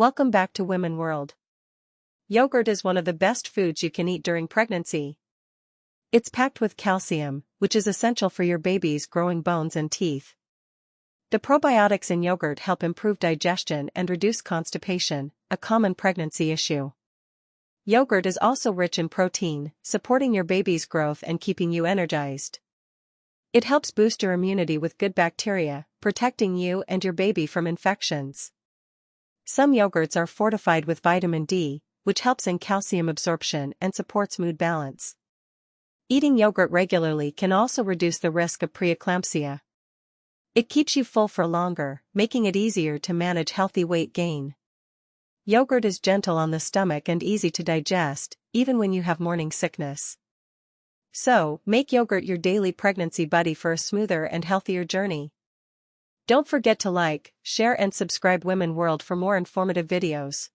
Welcome back to Women World. Yogurt is one of the best foods you can eat during pregnancy. It's packed with calcium, which is essential for your baby's growing bones and teeth. The probiotics in yogurt help improve digestion and reduce constipation, a common pregnancy issue. Yogurt is also rich in protein, supporting your baby's growth and keeping you energized. It helps boost your immunity with good bacteria, protecting you and your baby from infections. Some yogurts are fortified with vitamin D, which helps in calcium absorption and supports mood balance. Eating yogurt regularly can also reduce the risk of preeclampsia. It keeps you full for longer, making it easier to manage healthy weight gain. Yogurt is gentle on the stomach and easy to digest, even when you have morning sickness. So, make yogurt your daily pregnancy buddy for a smoother and healthier journey. Don't forget to like, share and subscribe Women World for more informative videos.